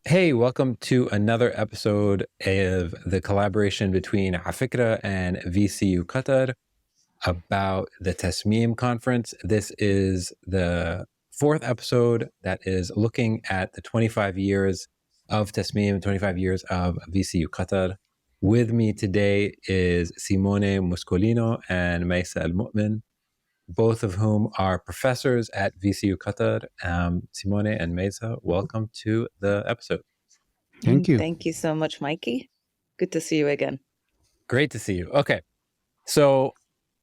Hey, welcome to another episode of the collaboration between Afikra and VCU Qatar about the Tasmeem conference. This is the fourth episode that is looking at the 25 years of Tasmeem, 25 years of VCU Qatar. With me today is Simone Muscolino and Maysaa Almumin, both of whom are professors at VCU Qatar. Simone and Maysaa, welcome to the episode. Thank you. Thank you so much, Mikey. Good to see you again. Great to see you. Okay. So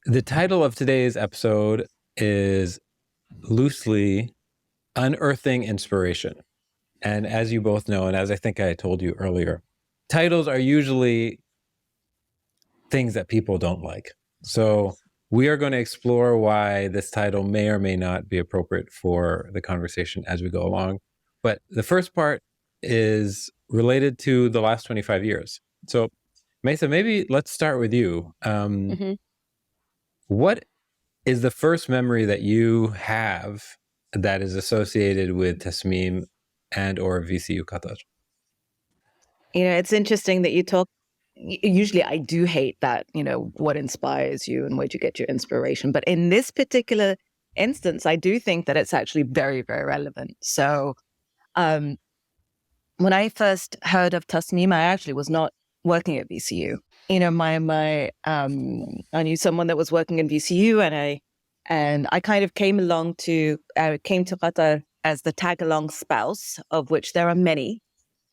the title of today's episode is loosely Unearthing Inspiration. And as you both know, and as I think I told you earlier, titles are usually things that people don't like. So we are going to explore why this title may or may not be appropriate for the conversation as we go along. But the first part is related to the last 25 years. So Maysaa, maybe let's start with you. What is the first memory that you have that is associated with Tasmeem and or VCU Qatar? You know, it's interesting that you talk. Usually I do hate that, what inspires you and where'd you get your inspiration. But in this particular instance, I do think that it's actually very, very relevant. So when I first heard of Tasmeem, I actually was not working at VCU. I knew someone that was working in VCU, and I kind of came to Qatar as the tag-along spouse, of which there are many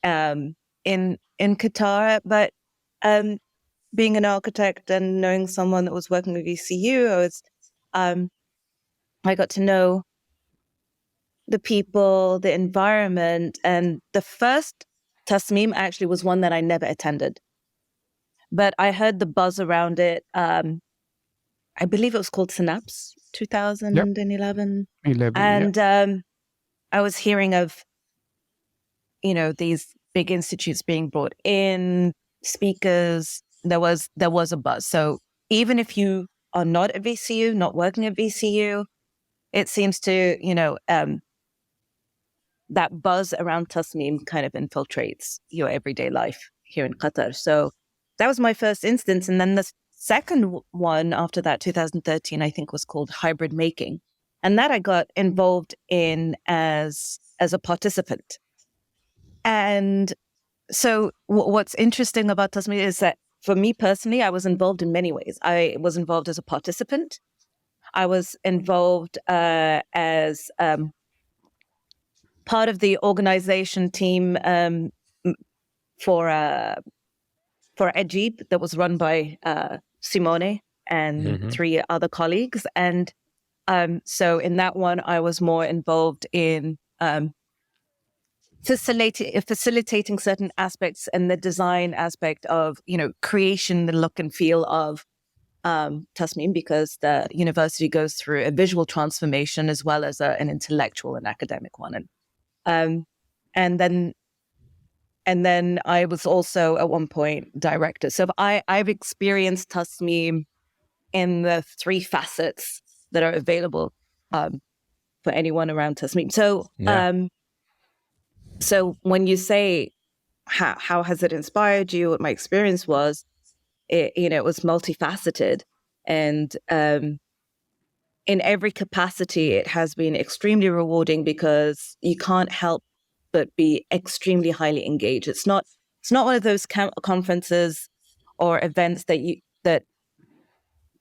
in Qatar. But being an architect and knowing someone that was working with VCU, I got to know the people, the environment, and the first Tasmeem actually was one that I never attended. But I heard the buzz around it. I believe it was called Synapse 2011. Yep. And I was hearing of, these big institutes being brought in, speakers. There was a buzz. So even if you are not at VCU, not working at VCU, it seems to, that buzz around Tasmeem kind of infiltrates your everyday life here in Qatar. So that was my first instance. And then the second one after that, 2013, I think was called Hybrid Making. And that I got involved in as a participant. And so what's interesting about Tasmeem is that for me personally, I was involved in many ways. I was involved as a participant. I was involved as part of the organization team for Ajib that was run by Simone and three other colleagues. And so in that one, I was more involved in facilitating certain aspects and the design aspect of, creation, the look and feel of Tasmeem, because the university goes through a visual transformation as well as an intellectual and academic one. And then I was also at one point director. So I've experienced Tasmeem in the three facets that are available for anyone around Tasmeem. So so when you say how has it inspired you, what my experience was, it was multifaceted, and in every capacity, it has been extremely rewarding because you can't help but be extremely highly engaged. It's not one of those conferences or events that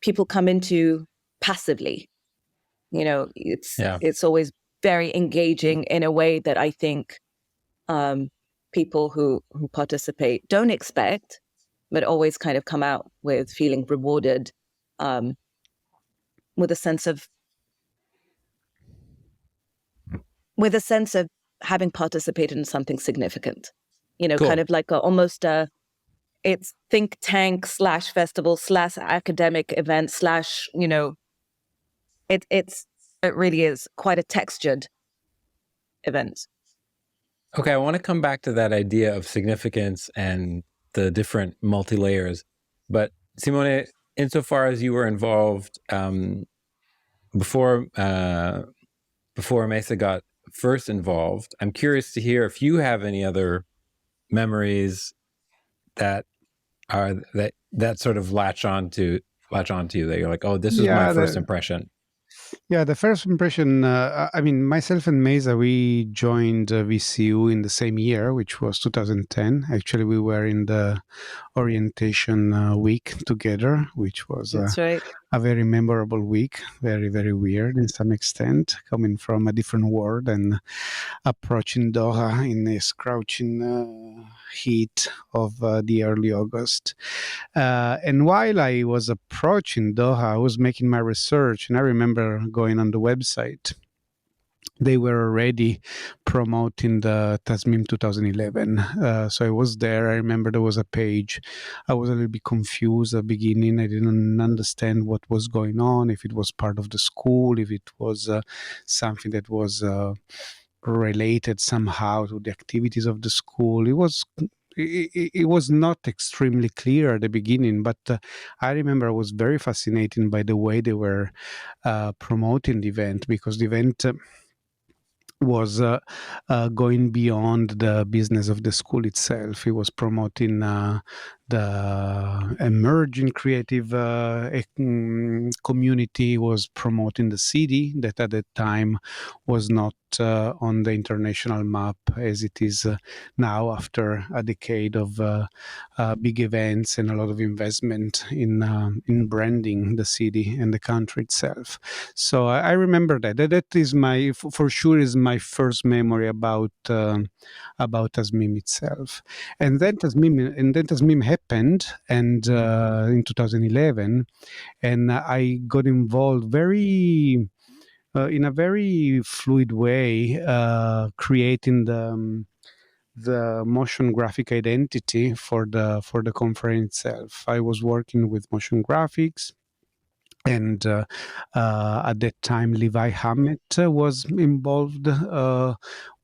people come into passively. It's always very engaging in a way that I think people who participate don't expect, but always kind of come out with feeling rewarded, with a sense of having participated in something significant. Cool. Kind of like it's think tank / festival / academic event / it really is quite a textured event. Okay, I want to come back to that idea of significance and the different multi-layers. But Simone, insofar as you were involved before Maysaa got first involved. I'm curious to hear if you have any other memories that are that sort of latch on to you, that you're like, oh, this was my Yeah, first impression. the first impression, I mean, myself and Maysaa, we joined VCU in the same year, which was 2010. Actually, we were in the orientation week together, which was That's right. a very memorable week, very, very weird in some extent, coming from a different world and approaching Doha in the scorching heat of the early August. And while I was approaching Doha, I was making my research, and I remember going on the website. They were already promoting the Tasmeem 2011. So I was there. I remember there was a page. I was a little bit confused at the beginning. I didn't understand what was going on, if it was part of the school, if it was something that was related somehow to the activities of the school. It was not extremely clear at the beginning, but I remember I was very fascinated by the way they were promoting the event, because the event was going beyond the business of the school itself. It was promoting the emerging creative community, was promoting the city that at that time was not on the international map as it is now, after a decade of big events and a lot of investment in branding the city and the country itself. So I remember that is my, for sure, is my first memory about Tasmeem itself. And then Tasmeem happened, and in 2011, and I got involved very in a very fluid way, creating the motion graphic identity for the conference itself. I was working with motion graphics. And at that time, Levi Hammett was involved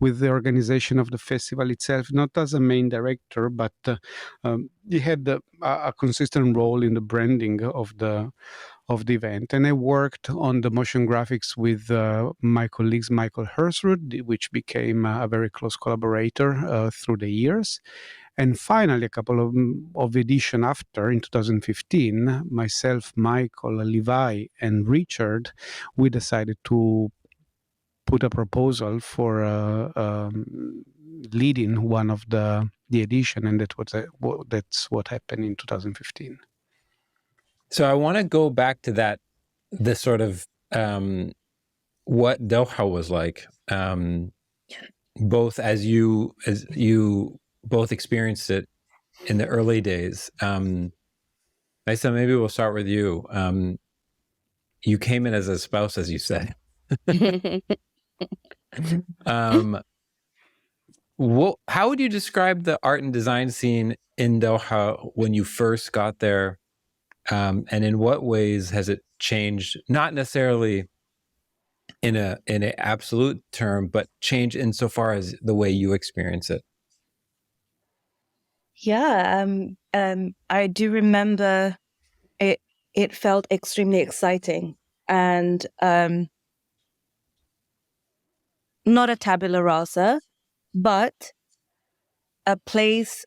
with the organization of the festival itself, not as a main director, but he had a consistent role in the branding of the event. And I worked on the motion graphics with my colleagues, Michael Hersrud, which became a very close collaborator through the years. And finally, a couple of editions after, in 2015, myself, Michael, Levi, and Richard, we decided to put a proposal for leading one of the edition, and that's what happened in 2015. So I want to go back to that, this sort of what Doha was like, both as you both experienced it in the early days. Maysaa, maybe we'll start with you. You came in as a spouse, as you said. How would you describe the art and design scene in Doha when you first got there? And in what ways has it changed? Not necessarily in an absolute term, but change insofar as the way you experience it. Yeah, I do remember it. It felt extremely exciting, and not a tabula rasa, but a place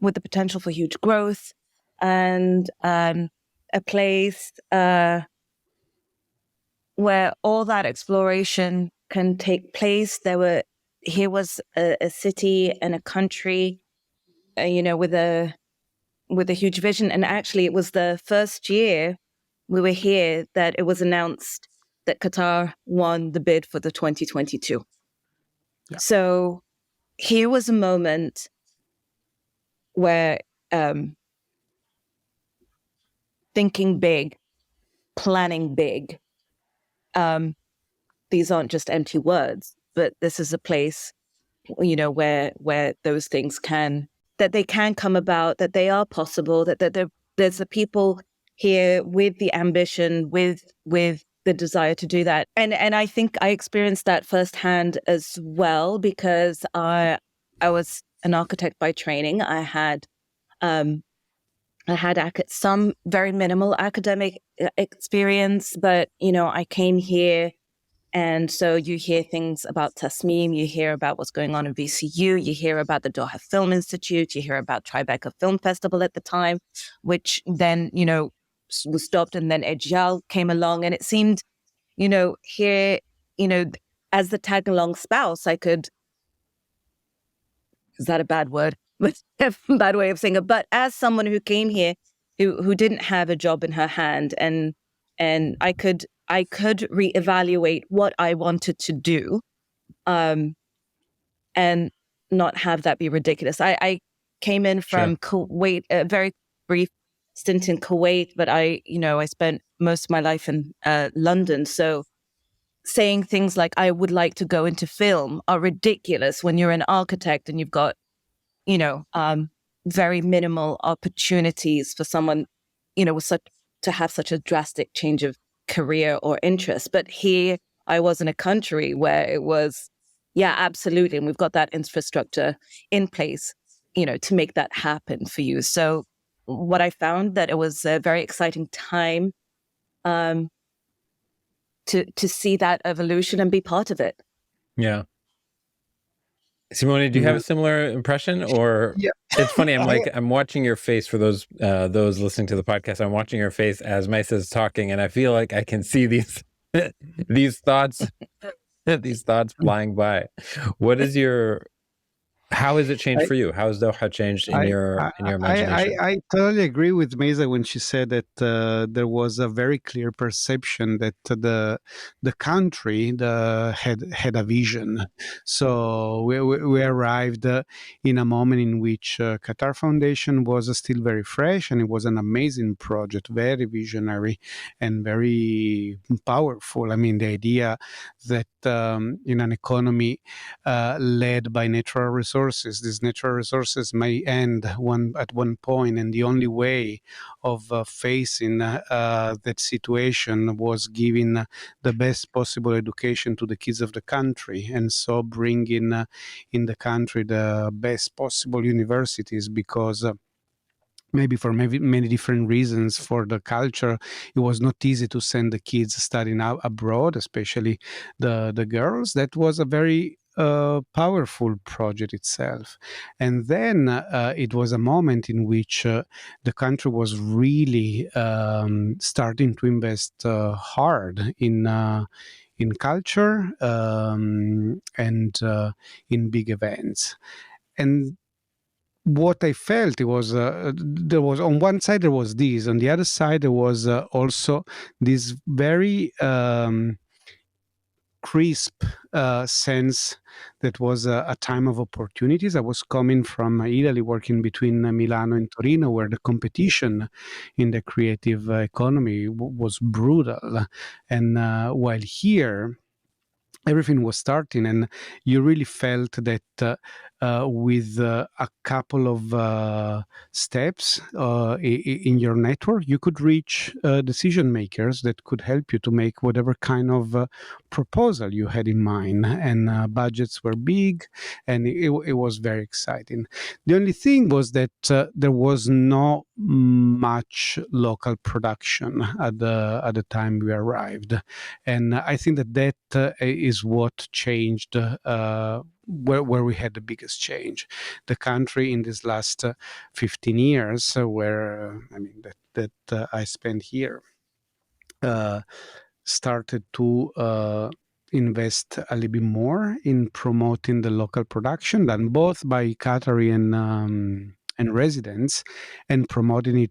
with the potential for huge growth, and a place where all that exploration can take place. Here was a city and a country, with a huge vision. And actually, it was the first year we were here that it was announced that Qatar won the bid for the 2022. Yeah. So here was a moment where thinking big, planning big. These aren't just empty words, but this is a place, where those things can come about, that they are possible, that there's the people here with the ambition, with the desire to do that. And I think I experienced that firsthand as well, because I was an architect by training. I had some very minimal academic experience, but I came here And so you hear things about Tasmeem, you hear about what's going on in VCU, you hear about the Doha Film Institute, you hear about Tribeca Film Festival at the time, which then, was stopped, and then Ejal came along, and it seemed, here, as the tag along spouse, I could, is that a bad word? But a bad way of saying it. But as someone who came here, who didn't have a job in her hand, and I could reevaluate what I wanted to do, and not have that be ridiculous. I came in from Kuwait, a very brief stint in Kuwait, but I spent most of my life in London. So saying things like I would like to go into film are ridiculous when you're an architect and you've got very minimal opportunities for someone, to have such a drastic change of career or interest. But here I was in a country where it was, yeah, absolutely. And we've got that infrastructure in place, to make that happen for you. So what I found, that it was a very exciting time to see that evolution and be part of it. Yeah. Simone, do you have a similar impression? Or it's funny, I'm watching your face, for those listening to the podcast. I'm watching your face as Maysaa is talking, and I feel like I can see these thoughts flying by. How has it changed for you? How has Doha changed in your imagination? I totally agree with Maysaa when she said that there was a very clear perception that the country had a vision. So we arrived in a moment in which Qatar Foundation was still very fresh, and it was an amazing project, very visionary and very powerful. I mean, the idea that in an economy led by natural resources, these natural resources may end at one point, and the only way of facing that situation was giving the best possible education to the kids of the country, and so bringing in the country the best possible universities, because maybe for many different reasons, for the culture, it was not easy to send the kids studying out abroad, especially the girls. That was a very powerful project itself. And then it was a moment in which the country was really starting to invest hard in culture and in big events. And what I felt, it was there was, on one side there was this, on the other side there was also this very crisp sense that was a time of opportunities. I was coming from Italy, working between Milano and Torino, where the competition in the creative economy was brutal, and while here everything was starting, and you really felt that with a couple of steps in your network, you could reach decision makers that could help you to make whatever kind of proposal you had in mind. And budgets were big, and it was very exciting. The only thing was that there was not much local production at the time we arrived, and I think that is what changed, where we had the biggest change. The country in these last 15 years, where I spent here, started to invest a little bit more in promoting the local production, done both by Qatari and residents, and promoting it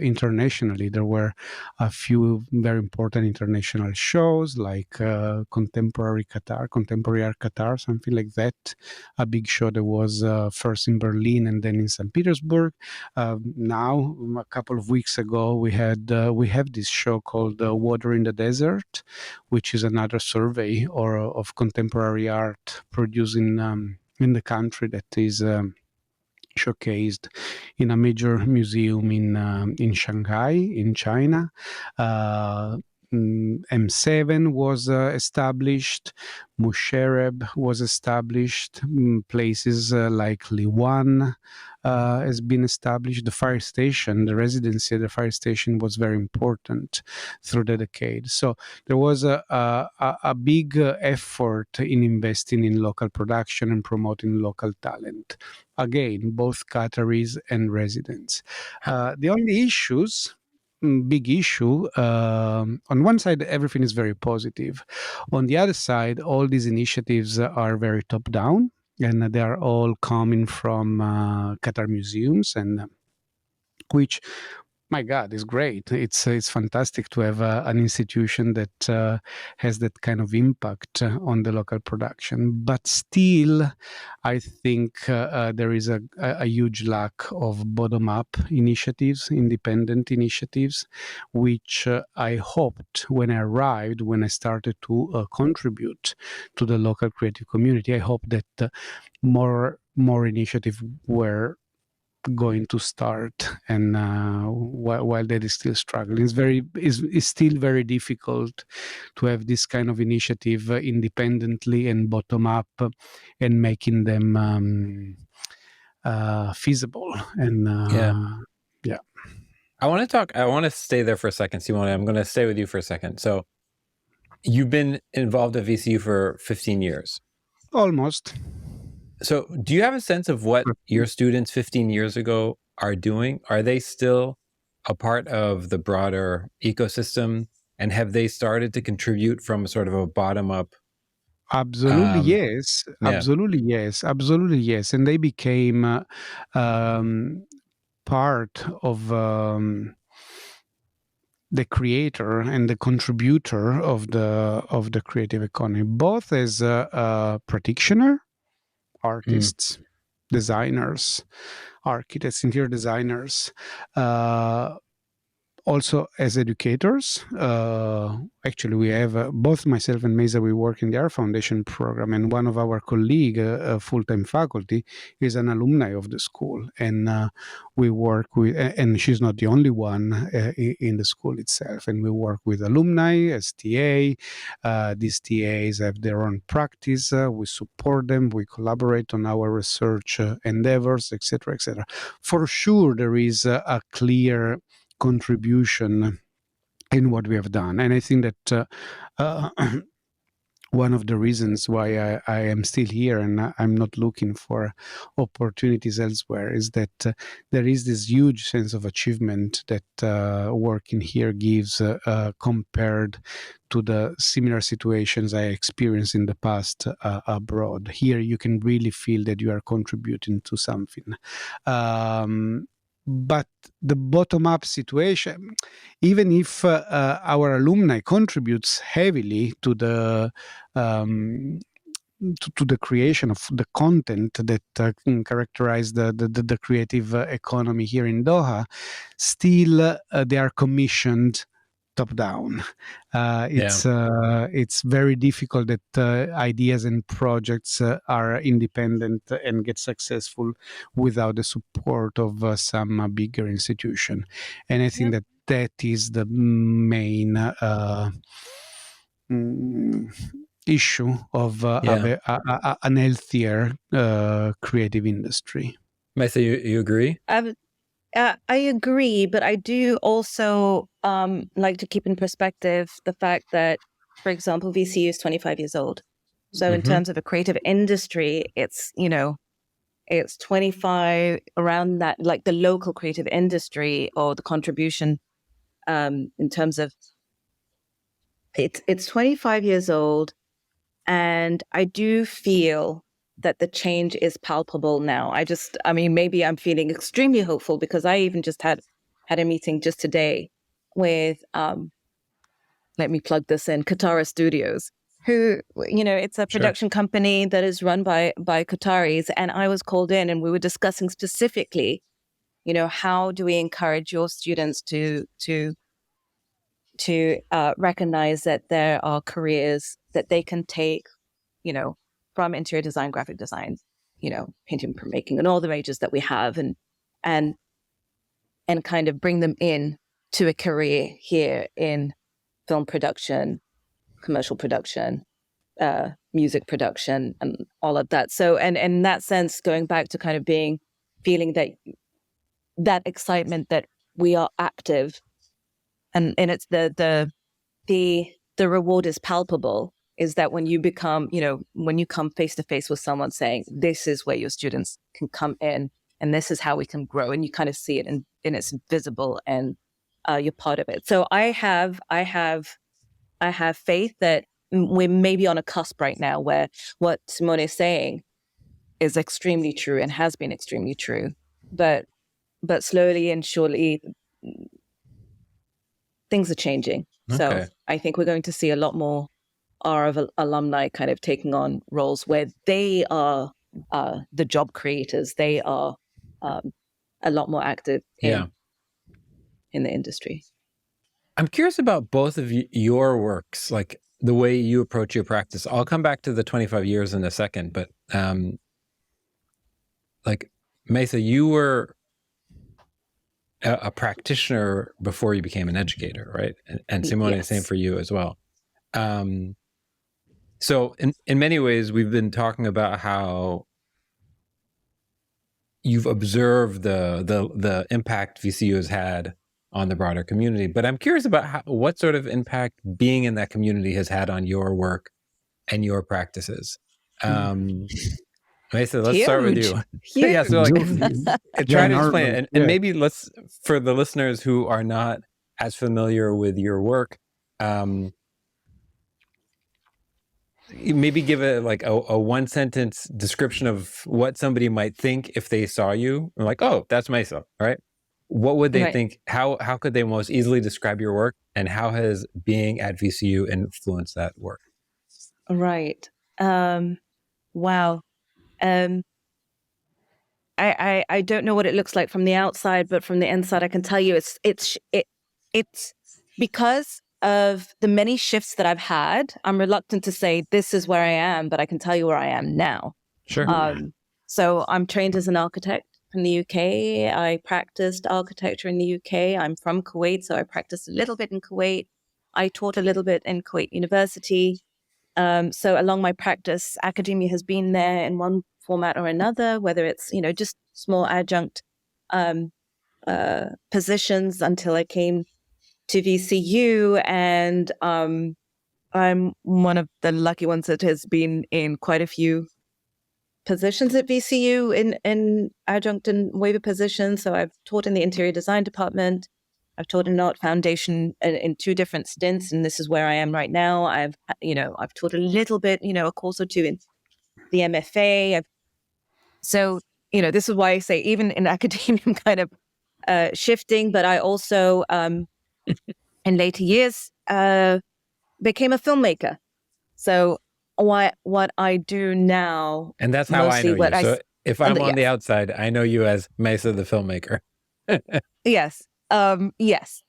internationally. There were a few very important international shows, like Contemporary Art Qatar, something like that. A big show that was first in Berlin and then in St. Petersburg. Now, a couple of weeks ago, we have this show called Water in the Desert, which is another survey of contemporary art produced in the country, that is showcased in a major museum in Shanghai, in China. M7 was established, Musharrab was established, places like Liwan has been established. The fire station, the residency at the fire station was very important through the decade. So there was a big effort in investing in local production and promoting local talent. Again, both Qataris and residents. The only issues, big issue, on one side, everything is very positive. On the other side, all these initiatives are very top down, and they are all coming from Qatar museums, and which, my God, is great. It's fantastic to have an institution that has that kind of impact on the local production. But still, I think there is a huge lack of bottom-up initiatives, independent initiatives, which I hoped when I arrived, when I started to contribute to the local creative community. I hope that more initiatives were going to start, and while that is still struggling, it's still very difficult to have this kind of initiative independently and bottom up, and making them feasible. And yeah. I want to stay there for a second, Simone. I'm going to stay with you for a second. So you've been involved at VCU for 15 years. Almost. So do you have a sense of what your students 15 years ago are doing? Are they still a part of the broader ecosystem? And have they started to contribute from sort of a bottom-up? Absolutely, yes. Yeah. Absolutely, yes. Absolutely, yes. And they became part of the creator and the contributor of the creative economy, both as a practitioner, artists, designers, architects, interior designers, also as educators. Actually, we have both myself and Maysaa, we work in the Art Foundation program, and one of our colleagues, full-time faculty, is an alumni of the school, and we work with, and she's not the only one in the school itself, and we work with alumni as TA. These TAs have their own practice. We support them. We collaborate on our research endeavors, etc., etc. For sure, there is a clear contribution in what we have done, and I think that one of the reasons why I am still here and I'm not looking for opportunities elsewhere is that there is this huge sense of achievement that working here gives compared to the similar situations I experienced in the past abroad. Here you can really feel that you are contributing to something. But the bottom-up situation, even if our alumni contributes heavily to the to the creation of the content that characterize the creative economy here in Doha, still they are commissioned top down. It's very difficult that ideas and projects are independent and get successful without the support of some bigger institution. And I think that is the main issue of an healthier creative industry. Maysaa, you agree? I agree, but I do also like to keep in perspective the fact that, for example, VCU is 25 years old. So in terms of a creative industry, it's 25, around that, like the local creative industry or the contribution in terms of it's 25 years old. And I do feel that the change is palpable now. Maybe I'm feeling extremely hopeful because I even just had a meeting just today with, let me plug this in, Qatar Studios, who, it's a production company that is run by Qataris. And I was called in and we were discussing specifically, how do we encourage your students to recognize that there are careers that they can take, from interior design, graphic design, painting, printmaking, and all the majors that we have, and kind of bring them in to a career here in film production, commercial production, music production, and all of that. So, and in that sense, going back to kind of feeling that excitement that we are active, and it's the reward is palpable. Is that when you become, when you come face to face with someone saying, this is where your students can come in, and this is how we can grow, and you kind of see it and it's visible, and you're part of it. So I have faith that we're maybe on a cusp right now where what Simone is saying is extremely true and has been extremely true, but slowly and surely things are changing. Okay. So I think we're going to see a lot more of alumni kind of taking on roles where they are the job creators. They are a lot more active in the industry. I'm curious about both of your works, like the way you approach your practice. I'll come back to the 25 years in a second, but like Maysaa, you were a practitioner before you became an educator, right? And Simone, Yes. same for you as well. So in many ways, we've been talking about how you've observed the impact VCU has had on the broader community, but I'm curious about what sort of impact being in that community has had on your work and your practices. Maysaa, let's start with you. Yeah, so like, try to explain it, and maybe let's, for the listeners who are not as familiar with your work, maybe give a one sentence description of what somebody might think if they saw you, like, oh, that's Maysaa, right? What would they think? How could they most easily describe your work, and how has being at VCU influenced that work? Right. Wow. I don't know what it looks like from the outside, but from the inside, I can tell you it's because of the many shifts that I've had. I'm reluctant to say this is where I am, but I can tell you where I am now. Sure. So I'm trained as an architect from the UK. I practiced architecture in the UK. I'm from Kuwait, so I practiced a little bit in Kuwait. I taught a little bit in Kuwait University. So along my practice, academia has been there in one format or another, whether it's, just small adjunct positions until I came to VCU. And I'm one of the lucky ones that has been in quite a few positions at VCU in adjunct and waiver positions. So I've taught in the interior design department. I've taught in art foundation in 2 different stints, and this is where I am right now. I've taught a little bit, a course or 2 in the MFA. So this is why I say even in academia, I'm kind of shifting, but I also, in later years, became a filmmaker. So what I do now, and that's how I know you. So if I'm on the outside, I know you as Maysaa the filmmaker. Yes. Yes.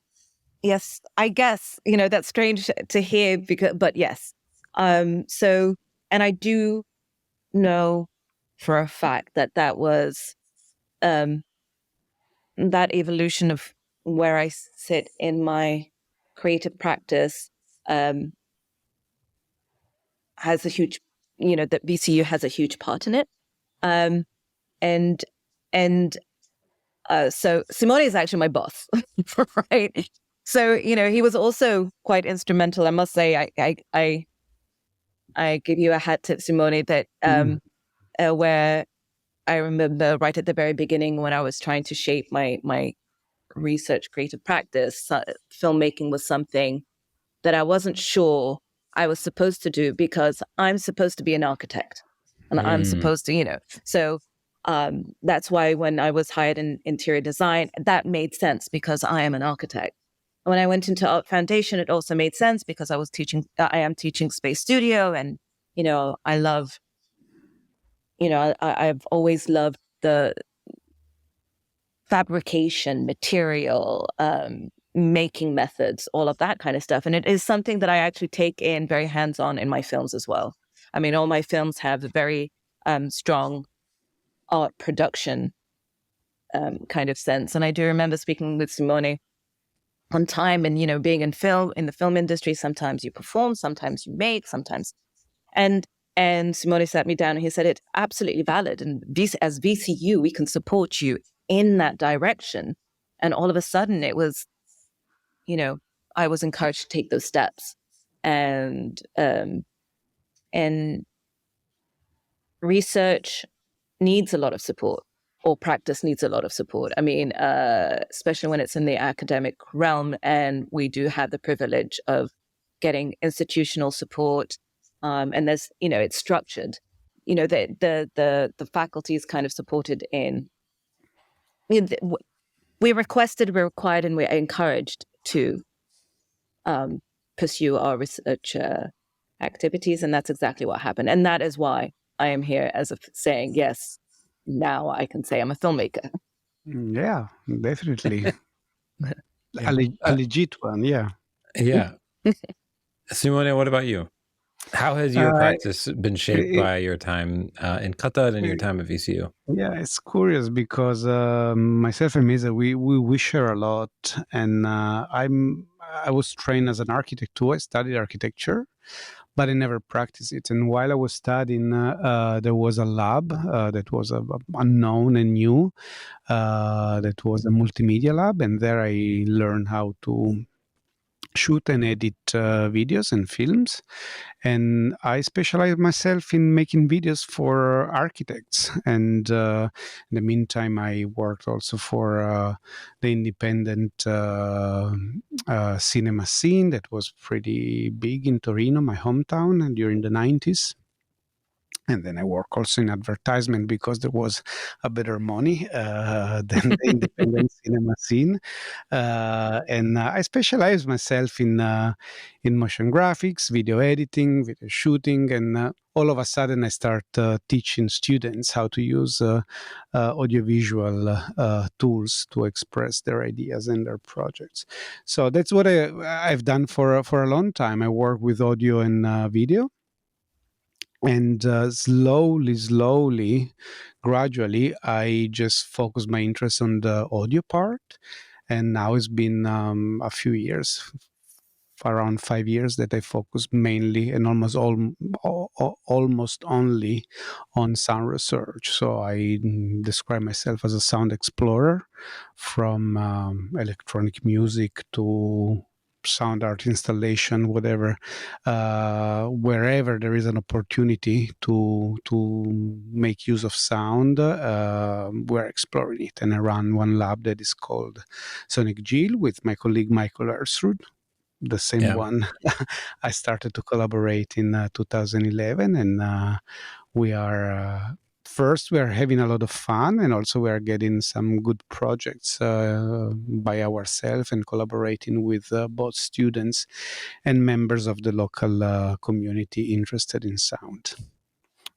I guess, that's strange to hear but yes. So, and I do know for a fact that was, that evolution of where I sit in my creative practice, has a huge, that VCU has a huge part in it. So Simone is actually my boss, right? So, he was also quite instrumental. I must say, I give you a hat tip, Simone, that where I remember right at the very beginning when I was trying to shape my research creative practice, filmmaking was something that I wasn't sure I was supposed to do because I'm supposed to be an architect and I'm supposed to, so that's why when I was hired in interior design, that made sense because I am an architect. When I went into art foundation, it also made sense because I am teaching space studio, and I love, I've always loved the fabrication, material, making methods, all of that kind of stuff. And it is something that I actually take in very hands-on in my films as well. I mean, all my films have a very strong art production kind of sense. And I do remember speaking with Simone on time. And, being in the film industry, sometimes you perform, sometimes you make, sometimes. And Simone sat me down and he said, it's absolutely valid. And as VCU, we can support you in that direction. And all of a sudden it was, I was encouraged to take those steps. And research needs a lot of support, or practice needs a lot of support. I mean, especially when it's in the academic realm, and we do have the privilege of getting institutional support. And there's, it's structured. The faculty is kind of supported in. We're required, and we're encouraged to pursue our research activities, and that's exactly what happened. And that is why I am here saying, yes, now I can say I'm a filmmaker. Yeah, definitely. A legit one, yeah. Yeah. Simone, what about you? How has your practice been shaped by your time in Qatar and your time at VCU? Yeah, it's curious because myself and Maysaa, we share a lot, and I was trained as an architect too. I studied architecture, but I never practiced it. And while I was studying, there was a lab that was unknown and new. That was a multimedia lab, and there I learned how to shoot and edit videos and films. And I specialize myself in making videos for architects. And in the meantime, I worked also for the independent cinema scene that was pretty big in Torino, my hometown, during the 90s. And then I work also in advertisement because there was a better money than the independent cinema scene. And I specialize myself in motion graphics, video editing, video shooting, and all of a sudden I start teaching students how to use audiovisual tools to express their ideas and their projects. So that's what I've done for a long time. I work with audio and video. And slowly, gradually, I just focused my interest on the audio part. And now it's been a few years, around 5 years, that I focus mainly and almost only on sound research. So I describe myself as a sound explorer, from electronic music to sound art installation, whatever, wherever there is an opportunity to make use of sound, we're exploring it. And I run one lab that is called Sonic Jill with my colleague Michael Ersrud, the same one I started to collaborate in 2011. And we are having a lot of fun, and also we are getting some good projects by ourselves and collaborating with both students and members of the local community interested in sound.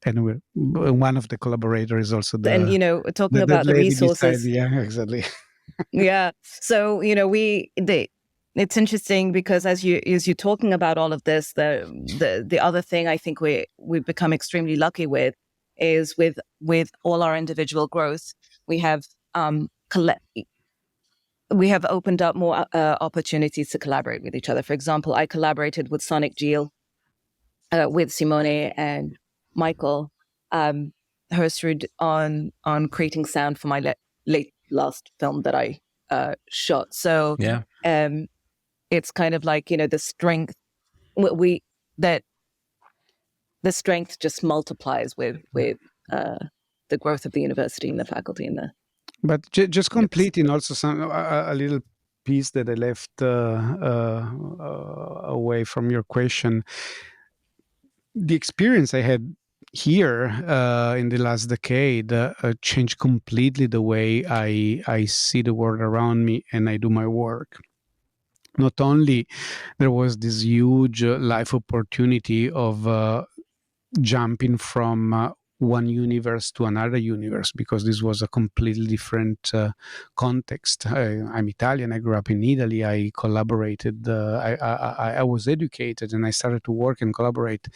And one of the collaborators is also talking about the resources. Yeah, exactly. Yeah. So, it's interesting because as you're talking about all of this, the other thing I think we've become extremely lucky with is with all our individual growth, we have opened up more opportunities to collaborate with each other. For example, I collaborated with Sonic Jill, with Simone and Michael Hersrud on creating sound for my last film that I shot. So it's kind of like, the strength the strength just multiplies with the growth of the university and the faculty and the. But just completing also a little piece that I left away from your question. The experience I had here in the last decade changed completely the way I see the world around me and I do my work. Not only there was this huge life opportunity of jumping from one universe to another universe, because this was a completely different context. I'm Italian. I grew up in Italy. I collaborated. I was educated, and I started to work and collaborate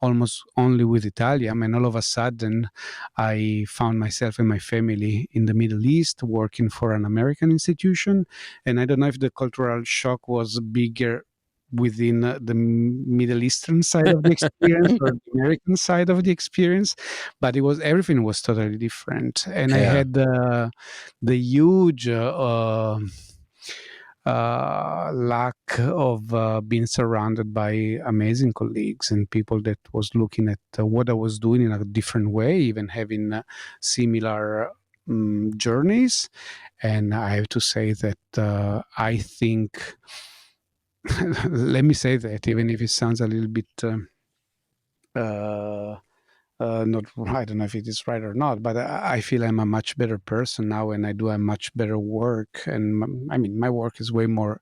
almost only with Italian, and all of a sudden I found myself and my family in the Middle East working for an American institution. And I don't know if the cultural shock was bigger within the Middle Eastern side of the experience or the American side of the experience, but everything was totally different. And I had the huge lack of being surrounded by amazing colleagues and people that was looking at what I was doing in a different way, even having similar journeys. And I have to say that I think, let me say that, even if it sounds a little bit not, I don't know if it is right or not, but I feel I'm a much better person now, and I do a much better work. And I mean, my work is way more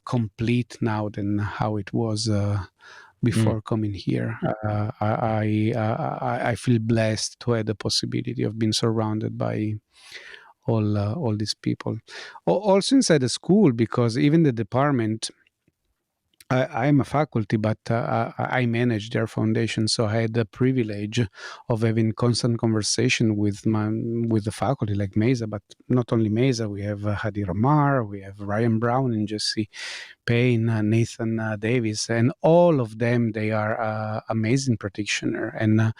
complete now than how it was before coming here. I feel blessed to have the possibility of being surrounded by all these people. Also inside the school, because even the department, I'm a faculty, but I manage their foundation, so I had the privilege of having constant conversation with the faculty, like Maysaa, but not only Maysaa. We have Hadi Ramar, we have Ryan Brown and Jesse Payne, Nathan Davis, and all of them, they are amazing practitioner. And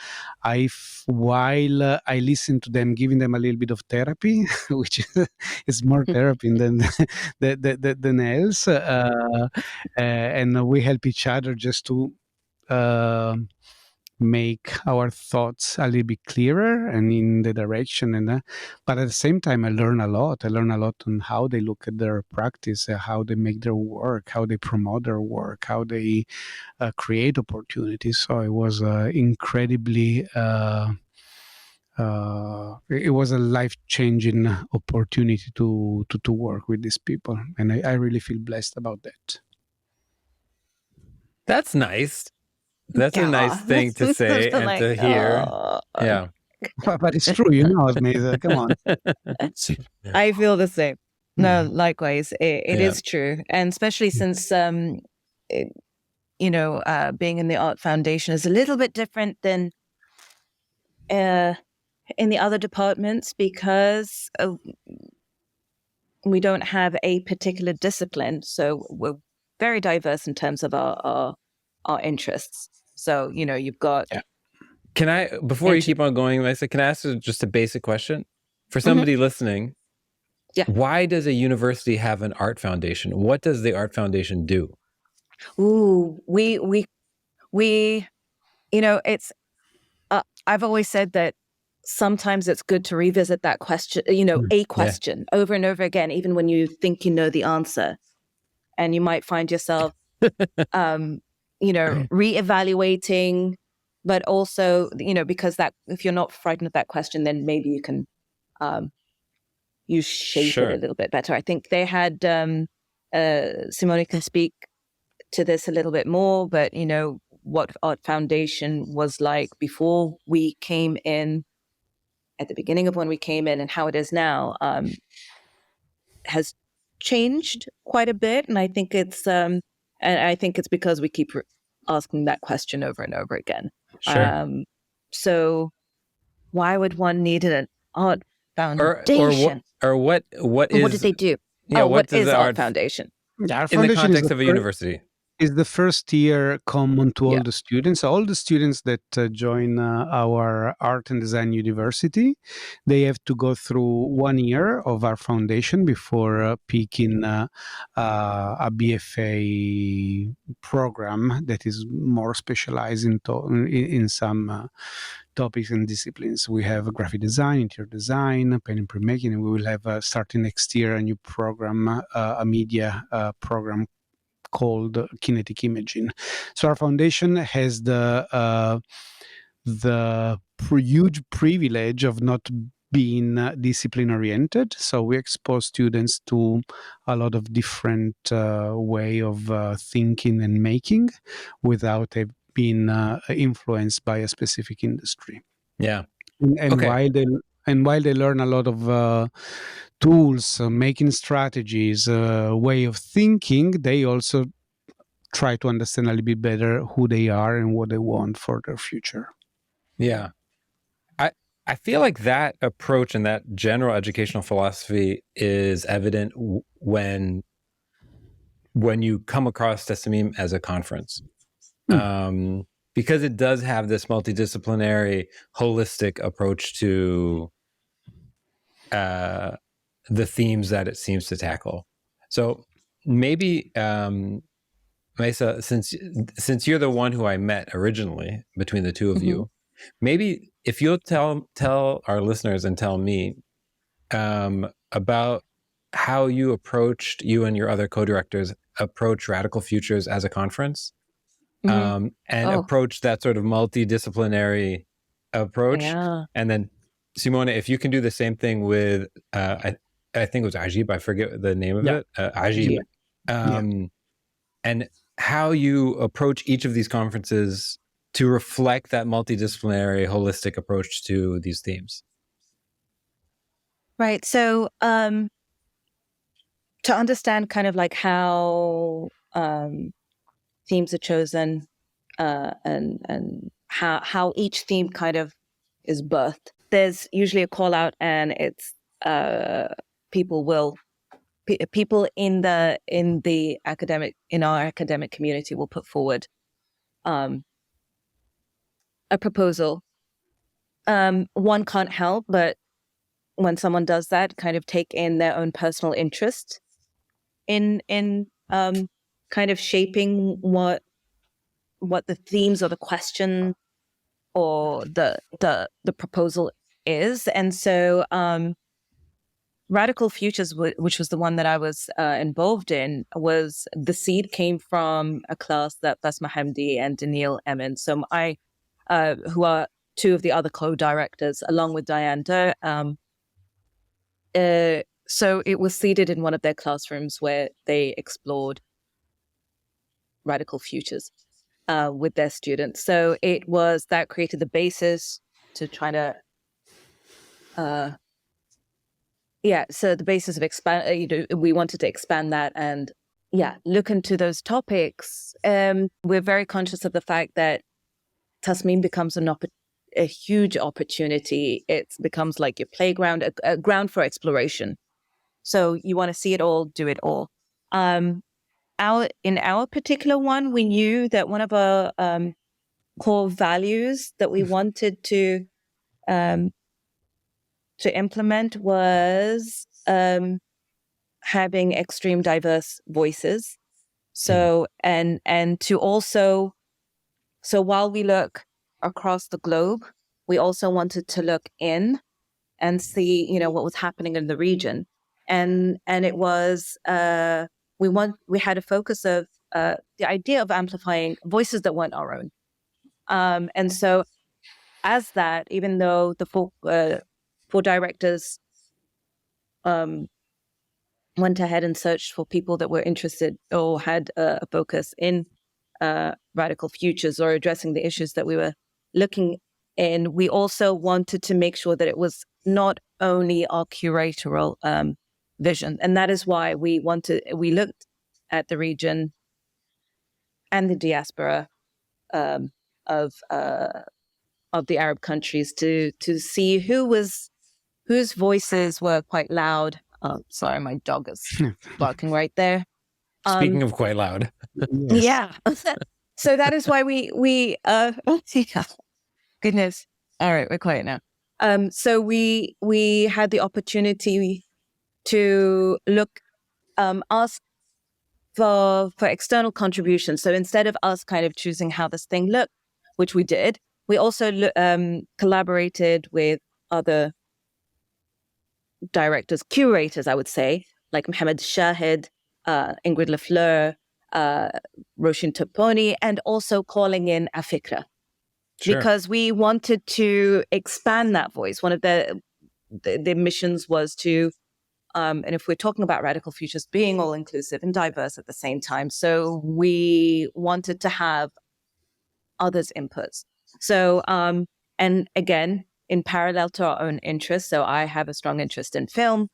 while I listen to them, giving them a little bit of therapy, which is more therapy than else, and we help each other just to make our thoughts a little bit clearer and in the direction. And but at the same time, I learn a lot. I learn a lot on how they look at their practice, how they make their work, how they promote their work, how they create opportunities. So it was incredibly. It was a life-changing opportunity to work with these people, and I really feel blessed about that. That's nice. That's a nice thing to say and to hear. Yeah. But it's true, Maysaa. Come on. I feel the same. No, likewise. It is true. And especially since, being in the art foundation is a little bit different than in the other departments, because we don't have a particular discipline. So we're very diverse in terms of our interests. So, you've got... Can I, before you keep on going, Maysaa, can I ask just a basic question? For somebody listening, why does a university have an art foundation? What does the art foundation do? Ooh, we it's... I've always said that sometimes it's good to revisit that question, a question over and over again, even when you think you know the answer. And you might find yourself, reevaluating, but also, because that, if you're not frightened of that question, then maybe you can you shape it a little bit better. I think they had, Simone can speak to this a little bit more, but, what Art Foundation was like before we came in, at the beginning of when we came in, and how it is now, has changed quite a bit. And I think it's because we keep asking that question over and over again. So why would one need an art foundation? Or what did they do? Yeah, what is Art Foundation? Art in Foundation the context of a university? Is the first year common to all the students. All the students that join our art and design university, they have to go through 1 year of our foundation before picking a BFA program that is more specialized in some topics and disciplines. We have graphic design, interior design, pen and printmaking, and we will have starting next year a new program, a media program called kinetic imaging. So our foundation has the huge privilege of not being discipline oriented. So we expose students to a lot of different way of thinking and making without being influenced by a specific industry. Yeah. And while they learn a lot of tools, making strategies, way of thinking, they also try to understand a little bit better who they are and what they want for their future. Yeah. I feel like that approach and that general educational philosophy is evident when you come across Tasmeem as a conference. Because it does have this multidisciplinary, holistic approach to the themes that it seems to tackle. So maybe, Maysaa, since you're the one who I met originally between the two of you, maybe if you'll tell our listeners and tell me about how you and your other co-directors approach Radical Futures as a conference, and approach that sort of multidisciplinary approach. Yeah. And then Simone, if you can do the same thing with, I think it was Ajib, I forget the name of it, Ajib. And how you approach each of these conferences to reflect that multidisciplinary, holistic approach to these themes. Right. So to understand kind of like how themes are chosen and how each theme kind of is birthed, there's usually a call out, and it's people in our academic community will put forward a proposal. One can't help but, when someone does that, kind of take in their own personal interest in kind of shaping what the themes or the question or the proposal is. And so Radical Futures, which was the one that I was involved in, was the seed came from a class that Basma Hamdi and Daniil Emin, so who are two of the other co-directors, along with Diane Doe. So it was seated in one of their classrooms where they explored Radical Futures with their students. So it was that created the basis to try to, so the basis of expand. We wanted to expand that and look into those topics. We're very conscious of the fact that Tasmeem becomes a huge opportunity. It becomes like your playground, a ground for exploration. So you want to see it all, do it all. In our particular one, we knew that one of our core values that we wanted to implement was having extreme diverse voices. So and to also, so while we look across the globe, we also wanted to look in and see, what was happening in the region. And it was we had a focus of the idea of amplifying voices that weren't our own. And so as that, even though the four directors went ahead and searched for people that were interested or had a focus in Radical Futures or addressing the issues that we were looking in, we also wanted to make sure that it was not only our curatorial vision. And that is why we looked at the region and the diaspora of the Arab countries to see whose voices were quite loud. Oh, sorry, my dog is barking right there. Speaking of quite loud. Yes. Yeah. So that is why we goodness. All right, we're quiet now. So we had the opportunity to look, ask for external contributions. So instead of us kind of choosing how this thing looked, which we did, we also collaborated with other directors, curators, I would say, like Mohamed Shahid, Ingrid Lafleur, Roshin Toponi, and also calling in afikra. Sure. Because we wanted to expand that voice. One of the missions was to, and if we're talking about Radical Futures, being all inclusive and diverse at the same time. So we wanted to have others' inputs. So, and again, in parallel to our own interests, so I have a strong interest in film.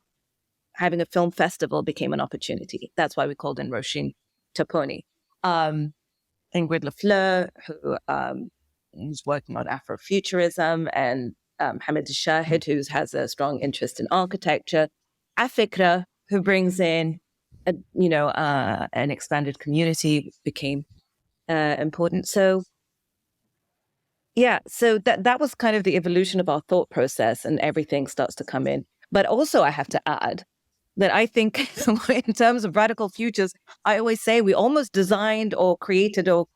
Having a film festival became an opportunity. That's why we called in Roshin Toponi. Ingrid Lafleur, who's working on Afrofuturism, and Hamid Shahid, who has a strong interest in architecture, Afikra, who brings in an expanded community, became important. So so that was kind of the evolution of our thought process, and everything starts to come in. But also I have to add that I think in terms of radical futures, I always say we almost designed or created or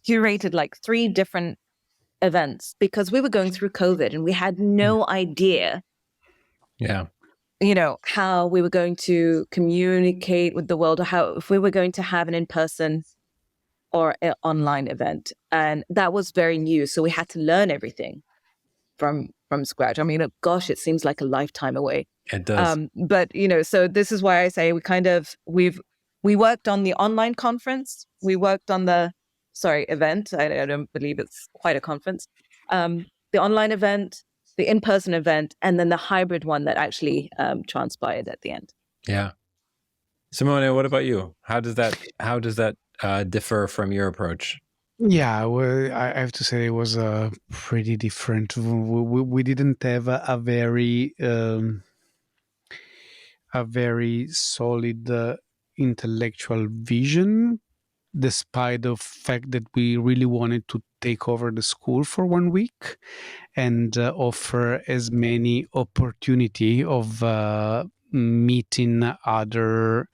curated like 3 different events because we were going through COVID and we had no idea, how we were going to communicate with the world, or how, if we were going to have an in-person or an online event. And that was very new. So we had to learn everything from scratch. I mean, gosh, it seems like a lifetime away. It does. But, so this is why I say we worked on the online conference. We worked on the, event. I don't believe it's quite a conference. The online event, the in-person event, and then the hybrid one that actually transpired at the end. Yeah. Simone, what about you? How does that differ from your approach? Yeah, well, I have to say it was pretty different. We didn't have a very solid intellectual vision, despite the fact that we really wanted to take over the school for 1 week and offer as many opportunity of meeting other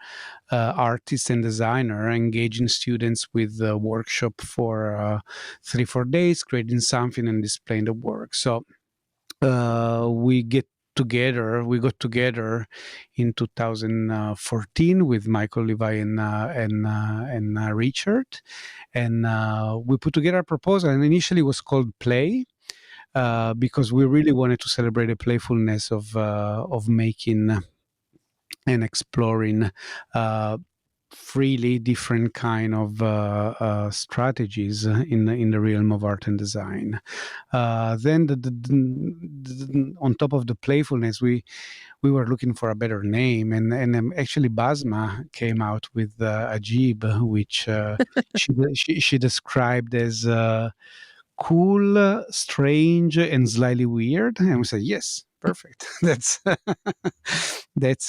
artists and designer, engaging students with a workshop for 3-4 days, creating something and displaying the work. So we got together in 2014 with Michael Levi and Richard, and we put together a proposal, and initially it was called Play, because we really wanted to celebrate the playfulness of making and exploring freely different kind of strategies in the realm of art and design. Then on top of the playfulness, we were looking for a better name, and actually Basma came out with Ajib, which she described as cool, strange, and slightly weird. And we said, yes, perfect. That's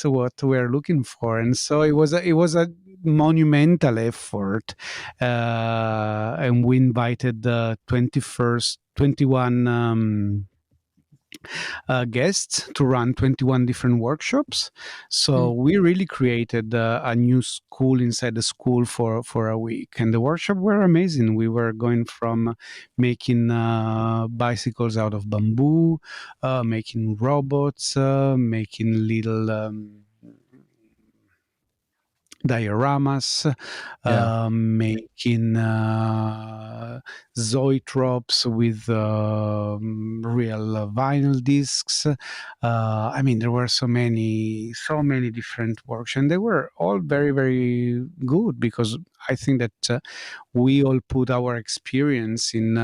what we're looking for. And so it was a monumental effort, and we invited 21 guests to run 21 different workshops. So we really created a new school inside the school for a week. And the workshops were amazing. We were going from making bicycles out of bamboo, making robots, making little dioramas, making zoetrops with real vinyl discs. I mean, there were so many different works, and they were all very, very good, because I think that we all put our experience in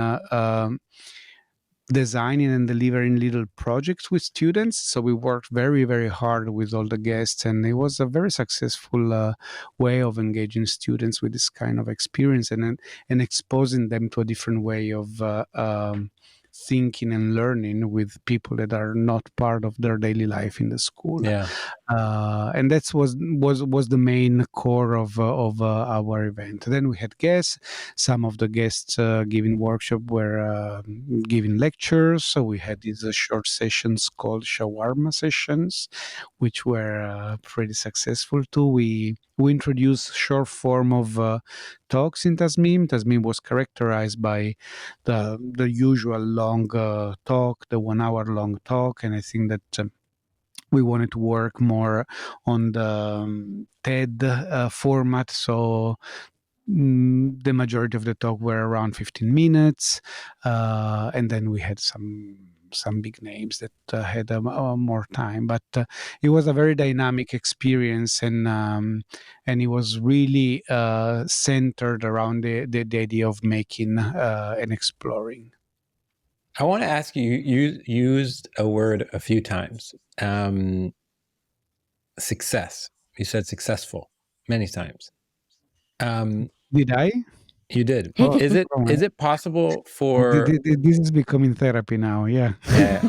designing and delivering little projects with students. So we worked very, very hard with all the guests, and it was a very successful way of engaging students with this kind of experience and exposing them to a different way of thinking and learning with people that are not part of their daily life in the school. And that was the main core of our event. Then we had guests. Some of the guests giving workshop were giving lectures. So we had these short sessions called shawarma sessions, which were pretty successful too. We introduced short form of talks in Tasmeem. Tasmeem was characterized by the usual long talk, the 1 hour long talk, and I think that we wanted to work more on the TED format. So the majority of the talk were around 15 minutes, and then we had some big names that had more time, but it was a very dynamic experience, and it was really centered around the idea of making and exploring. I want to ask you, you used a word a few times, success. You said successful many times. Did I? You did. Oh, Is it possible for this is becoming therapy now. Yeah. yeah,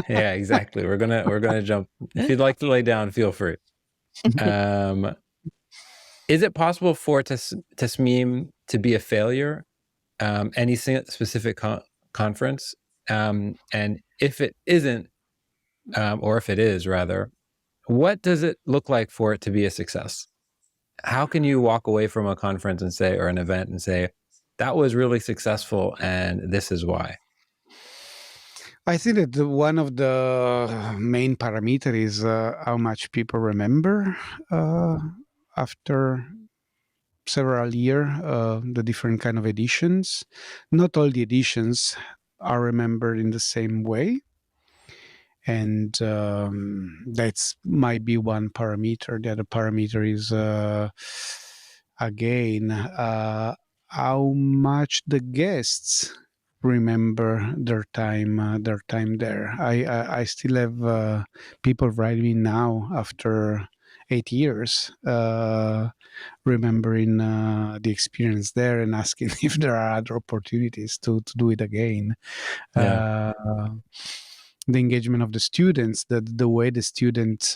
yeah, exactly. We're gonna jump. If you'd like to lay down, feel free. Is it possible for Tasmeem to be a failure? Any specific conference? And if it isn't, or if it is rather, what does it look like for it to be a success? How can you walk away from a conference and say, or an event and say, that was really successful and this is why? I think that one of the main parameters is how much people remember after several years, the different kind of editions. Not all the editions are remembered in the same way. And that's might be one parameter. The other parameter is, again, how much the guests remember their time there. I still have people writing me now after 8 years, remembering the experience there and asking if there are other opportunities to do it again. Yeah. The engagement of the students, the way the students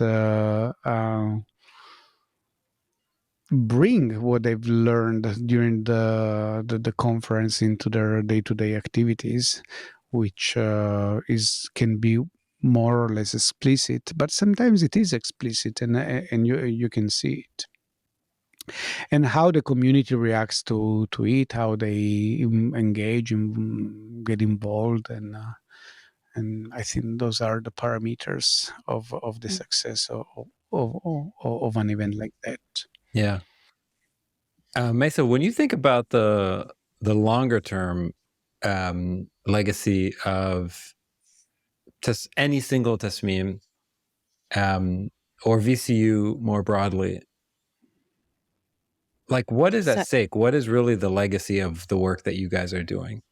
bring what they've learned during the conference into their day-to-day activities, which can be more or less explicit, but sometimes it is explicit, and you can see it. And how the community reacts to it, how they engage and get involved, and I think those are the parameters of the success of an event like that. Yeah. Maysaa, when you think about the longer term legacy of any single Tasmeem, or VCU more broadly, like what is at stake? What is really the legacy of the work that you guys are doing?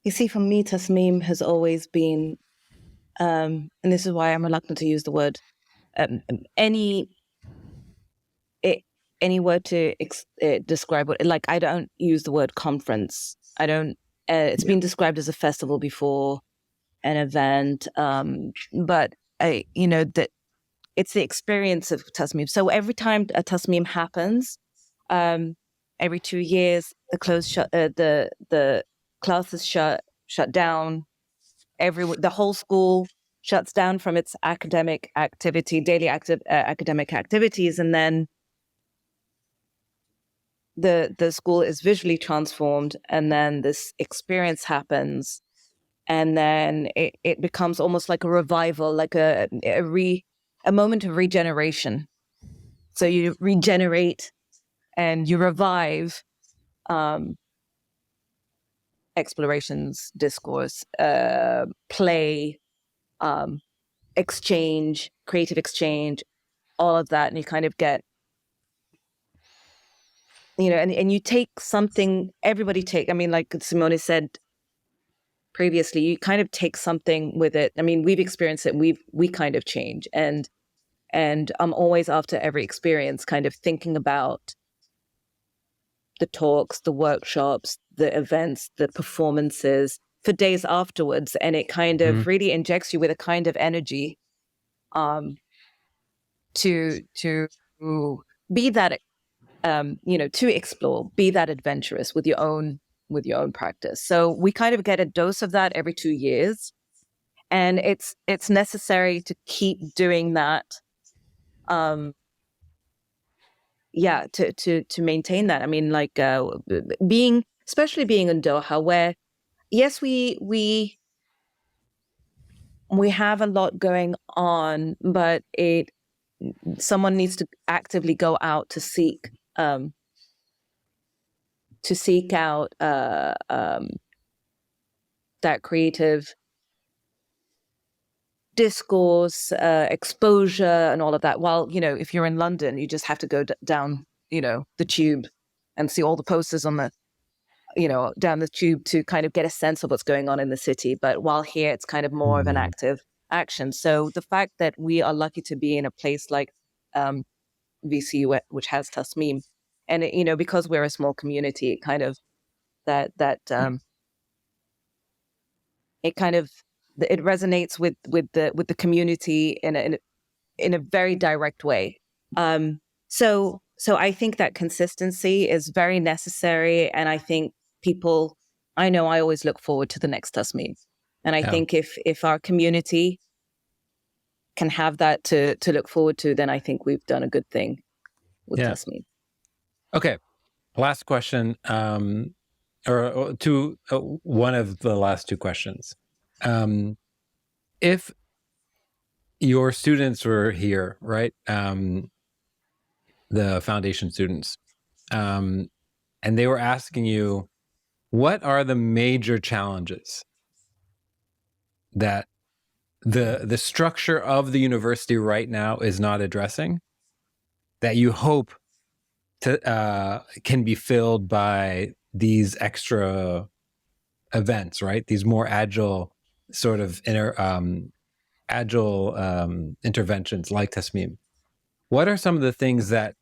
You see, for me, Tasmeem has always been, and this is why I'm reluctant to use the word, any word to describe what, like, I don't use the word conference. I don't, it's been described as a festival before, an event, but that it's the experience of Tasmeem. So every time a Tasmeem happens, every 2 years, the classes shut down. The whole school shuts down from its academic activity, daily academic activities, and then the school is visually transformed, and then this experience happens, and then it becomes almost like a revival, like a moment of regeneration. So you regenerate and you revive explorations, discourse, play, exchange, creative exchange, all of that. And you kind of get, and you take something, I mean, like Simone said previously, you kind of take something with it. I mean, we've experienced it, we kind of change. And I'm always, after every experience, kind of thinking about the talks, the workshops, the events, the performances for days afterwards. And it kind of really injects you with a kind of energy to be that, to explore, be that adventurous with your own practice. So we kind of get a dose of that every 2 years. And it's necessary to keep doing that. To maintain that. I mean, like especially being in Doha, where yes, we have a lot going on, but someone needs to actively go out to seek out that creative discourse, exposure, and all of that. While, if you're in London, you just have to go down, the tube and see all the posters on the, down the tube to kind of get a sense of what's going on in the city. But while here, it's kind of more of an active action. So the fact that we are lucky to be in a place like VCU, which has Tasmeem, And it, because we're a small community, it kind of it resonates with the community in a very direct way. So I think that consistency is very necessary, and I think I know I always look forward to the next Tasmeem, and I think if our community can have that to look forward to, then I think we've done a good thing with Tasmeem. Okay, last question, or one of the last two questions. If your students were here, right? The foundation students, and they were asking you, what are the major challenges that the structure of the university right now is not addressing, that you hope to can be filled by these extra events, right? These more agile sort of interventions like Tasmeem. What are some of the things that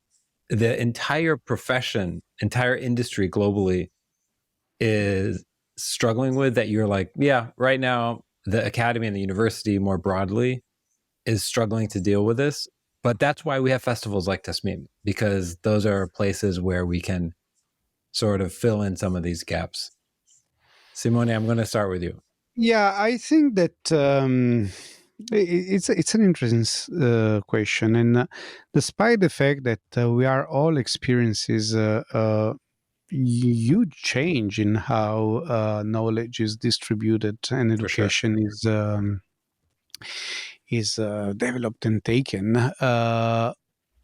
the entire profession, entire industry globally is struggling with, that you're like, yeah, right now the academy and the university more broadly is struggling to deal with this? But that's why we have festivals like Tasmeem, because those are places where we can sort of fill in some of these gaps. Simone, I'm going to start with you. Yeah, I think that it's an interesting question, and despite the fact that we are all experiences huge change in how knowledge is distributed and education is developed and taken.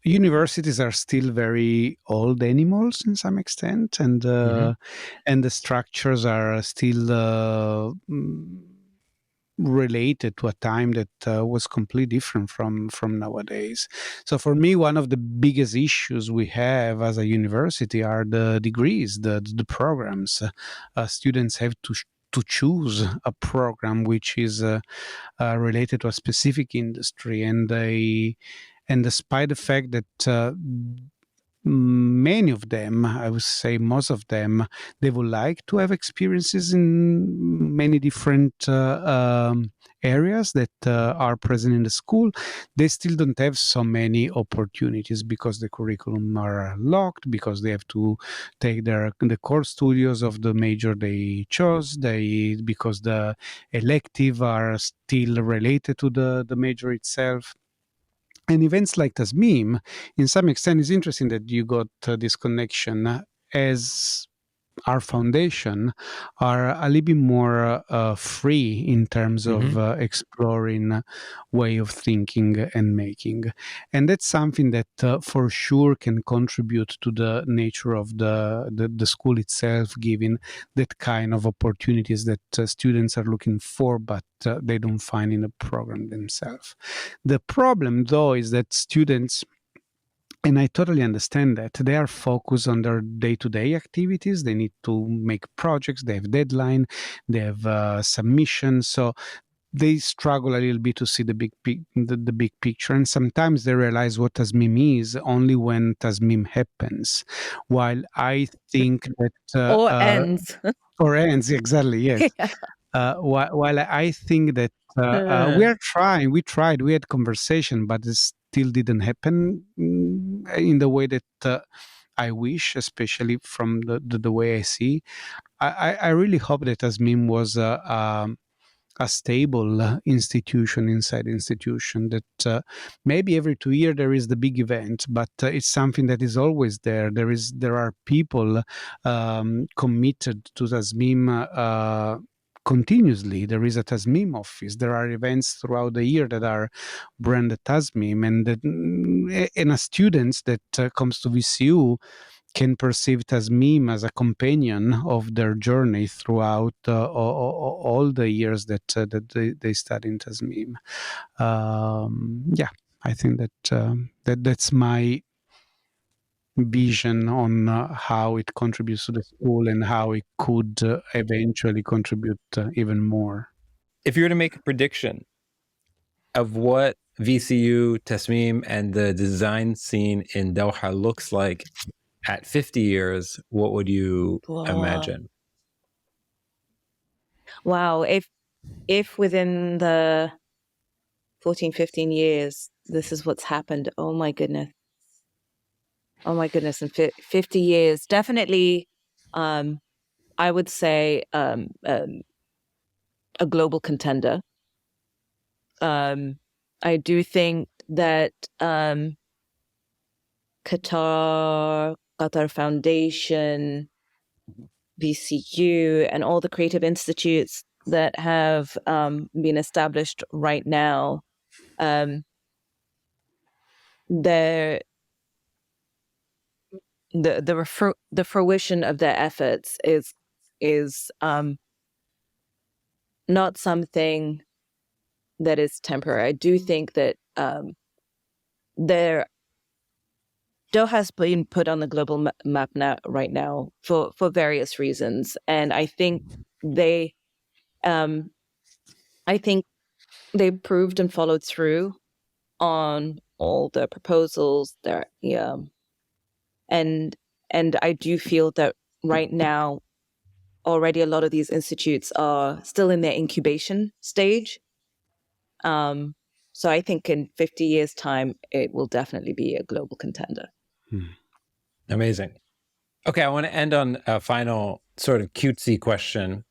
Universities are still very old animals in some extent, and the structures are still related to a time that was completely different from nowadays. So for me, one of the biggest issues we have as a university are the degrees, the programs. Students have to choose a program which is related to a specific industry, and despite the fact that many of them, I would say most of them, they would like to have experiences in many different areas that are present in the school. They still don't have so many opportunities because the curriculum are locked, because they have to take the core studios of the major they chose, because the elective are still related to the major itself. And events like Tasmeem, in some extent, is interesting that you got this connection, as our foundation are a little bit more free in terms of exploring way of thinking and making. And that's something that for sure can contribute to the nature of the school itself, giving that kind of opportunities that students are looking for, but they don't find in the program themselves. The problem, though, is that students, and I totally understand that, they are focused on their day-to-day activities. They need to make projects. They have deadline. They have submissions. So they struggle a little bit to see the big picture. And sometimes they realize what Tasmeem is only when Tasmeem happens. While I think that or ends. Or ends, exactly, yes. Yeah. While I think that we are trying, we had conversation, but it still didn't happen in the way that I wish, especially from the way I see. I really hope that Tasmeem was a stable institution inside the institution, that maybe every 2 years there is the big event, but it's something that is always there. There are people committed to Tasmeem continuously. There is a Tasmeem office. There are events throughout the year that are branded Tasmeem, and a students that comes to VCU can perceive Tasmeem as a companion of their journey throughout all the years that they study in Tasmeem. I think that that's my vision on how it contributes to the school and how it could eventually contribute even more. If you were to make a prediction of what VCU, Tasmeem, and the design scene in Doha looks like at 50 years, what would you imagine? Wow. If within the 14, 15 years, this is what's happened. Oh my goodness. In 50 years, definitely, I would say a global contender. I do think that Qatar Foundation, VCU, and all the creative institutes that have been established right now, the fruition of their efforts is not something that is temporary. I do think that Doha has been put on the global map now, right now, for various reasons, and I think they proved and followed through on all the proposals there. And I do feel that right now, already a lot of these institutes are still in their incubation stage. So I think in 50 years' time, it will definitely be a global contender. Amazing. Okay, I want to end on a final sort of cutesy question.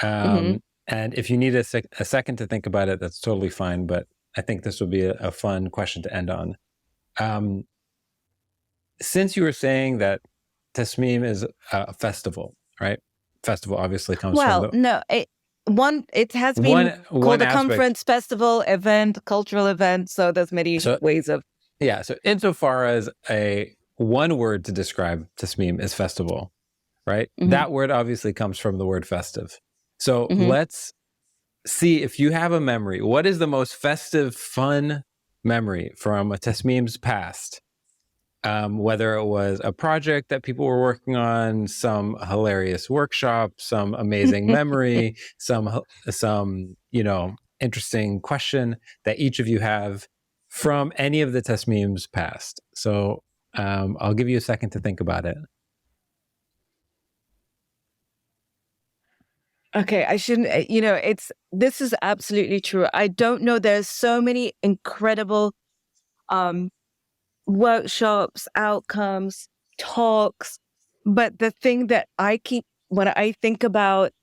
And if you need a second to think about it, that's totally fine. But I think this will be a fun question to end on. Since you were saying that Tasmeem is a festival, right? Festival obviously comes from it has been called a conference, festival, event, cultural event. So there's many ways of. Yeah. So insofar as one word to describe Tasmeem is festival, right? That word obviously comes from the word festive. So let's see if you have a memory. What is the most festive, fun memory from a Tasmeem's past? Whether it was a project that people were working on, some hilarious workshop, some amazing memory, some interesting question that each of you have from any of the Tasmeem's past. So I'll give you a second to think about it. Okay, I shouldn't, this is absolutely true. I don't know. There's so many incredible workshops, outcomes, talks. But the thing that when I think about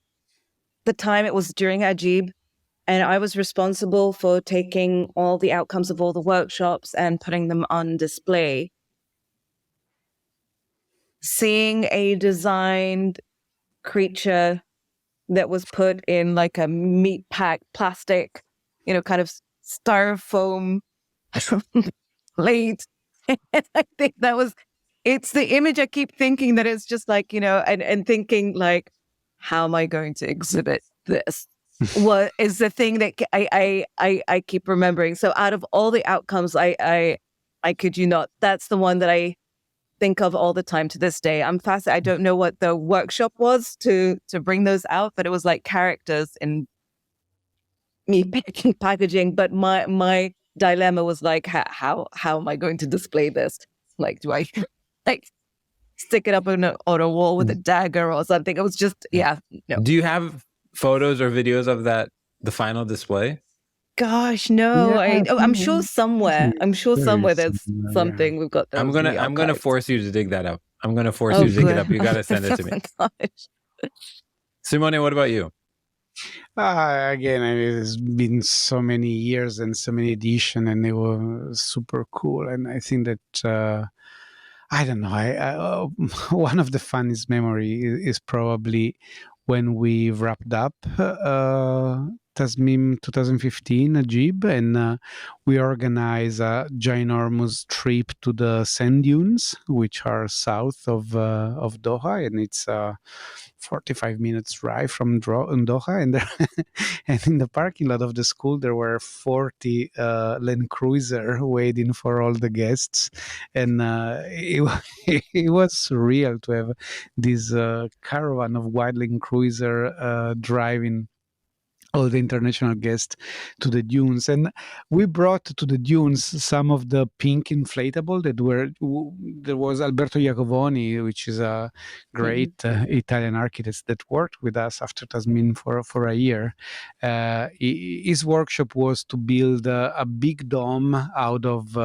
the time, it was during Ajib, and I was responsible for taking all the outcomes of all the workshops and putting them on display. Seeing a designed creature that was put in like a meat pack plastic, kind of styrofoam plate. And I think it's the image I keep thinking that it's just like, and thinking like, how am I going to exhibit this? What is the thing that I keep remembering? So out of all the outcomes, I kid you not, that's the one that I think of all the time to this day. I'm fascinated. I don't know what the workshop was to bring those out, but it was like characters in me packaging. But my dilemma was like, how am I going to display this? Like, do I like stick it up on a wall with a dagger or something? It was just, no. Do you have photos or videos of the final display? Gosh, no. I'm sure somewhere. There's something we've got. I'm gonna force you to dig that up. I'm gonna force you to dig it up. You gotta send it to me. Simone, what about you? Again, it's been so many years and so many editions, and it was super cool. And I think that I don't know. One of the funniest memory is probably when we wrapped up Tasmeem 2015 Ajib, and we organized a ginormous trip to the sand dunes, which are south of Doha, and it's 45 minutes drive from Doha, and and in the parking lot of the school there were 40 Land Cruiser waiting for all the guests, and it was surreal to have this caravan of white Land Cruiser driving all the international guests to the dunes, and we brought to the dunes some of the pink inflatable that were. There was Alberto Iacovoni, which is a great Italian architect that worked with us after Tasmin for a year. His workshop was to build a big dome out of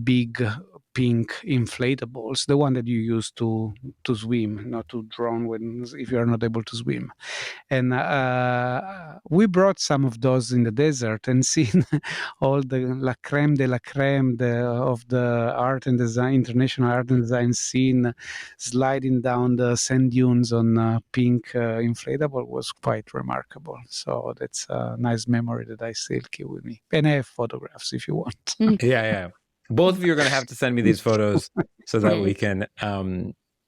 big pink inflatables, the one that you use to swim, not to drown if you are not able to swim. And we brought some of those in the desert and seen all the la creme de la creme of the art and design, international art and design scene sliding down the sand dunes on pink inflatable was quite remarkable. So that's a nice memory that I still keep with me. And I have photographs if you want. Yeah. Both of you are going to have to send me these photos so that we can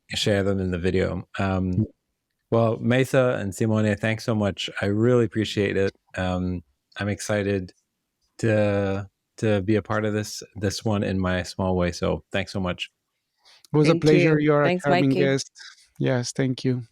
share them in the video. Well, Maysaa and Simone, thanks so much. I really appreciate it. I'm excited to be a part of this one in my small way. So thanks so much. It was Thank a pleasure. you. You're Thanks, a charming Mikey. guest. Yes, thank you.